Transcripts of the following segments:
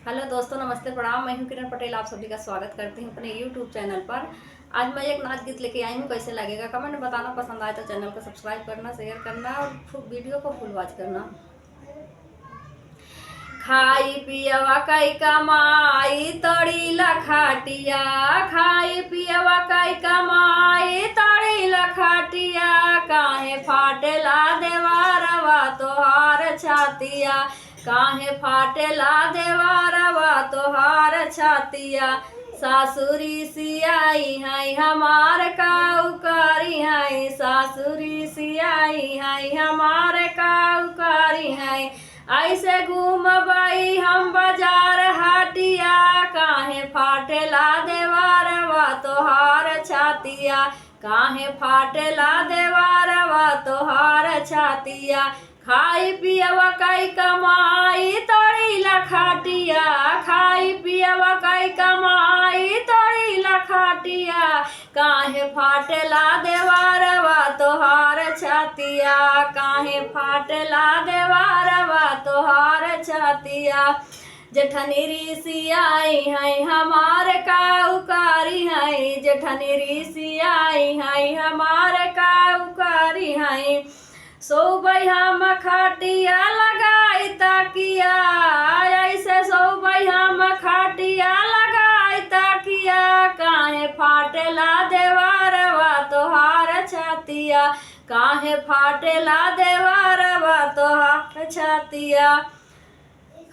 Hello दोस्तों, नमस्ते, प्रणाम। मैं हूं किरण पटेल, आप सभी का स्वागत करती हूं अपने यूट्यूब चैनल पर। आज मैं एक नाच गीत लेके आई हूं। कैसे लगेगा कमेंट में बताना। पसंद आए तो चैनल को सब्सक्राइब करना, शेयर करना और वीडियो को फुल वॉच करना। खाई पियवा कई कमाई तोड़ी लखाटिया, खाई पियवा कई कमाई तोड़ी लखाटिया, काहे फाटेला देवारवा तोहार छातिया, काहे फाटेला देवारवा तोहार छातिया। सासुरी सियाई है हमार काऊ करी है, सासुरी सियाई है हमार काऊ करी है। ऐसे घूमबई हम बाजार हाटिया, काहे फाटेला देवारवा तोहार छातिया, काहे फाटेला देवारवा तोहार छातिया। खाई पियवा कई कमाई तोड़ी लखाटिया, खाई पियवा कई कमाई तोड़ी लखाटिया, काहे फाटेला देवारवा तोहार छातिया, काहे फाटेला देवारवा तोहार छातिया। जेठनी ऋषियाई है हमार काऊ कारी है, जेठनी ऋषियाई है हमार काऊ कारी है। सोबई हम खाटिया लगाई ताकिया, ऐसे सोबई हम खाटिया लगाई ताकिया, काहे फाटेला देवारवा तोहार छातिया, काहे फाटेला देवारवा तोहार छातिया।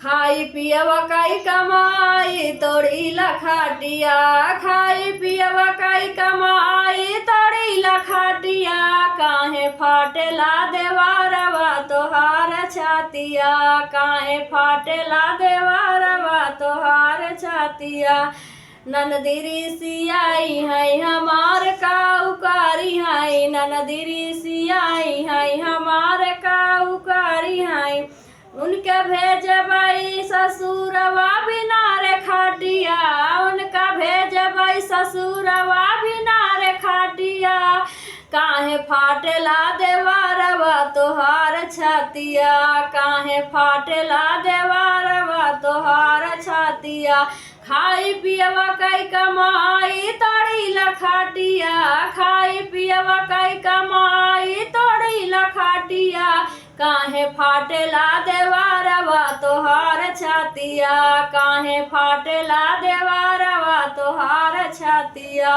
खाई पियवा कई कमाई तोड़ी लखाटिया, खाई पियवा कई कमाई तोड़ी लखाटिया, काहे फाटेला देवारवा तोहार छातिया, काहे फाटेला देवारवा तोहार छातिया। ननदी ऋषियाई है हमार काऊ कारी है, ननदी ऋषियाई है हमार काऊ कारी है। उनके भेजबई ससुरवा बिना रे खाटिया, उनका भेजबई ससुरवा बिना रे खाटिया, काहे फाटेला देवारवा तोहार छातिया, काहे फाटेला देवारवा तोहार छातिया। खाई पियवा कई कमाई तोड़ी लखाटिया, खाई पियवा कई कमाई तोड़ी लखाटिया, काहे फाटेला देवारवा तोहार छातिया, काहे फाटेला देवारवा तोहार छातिया।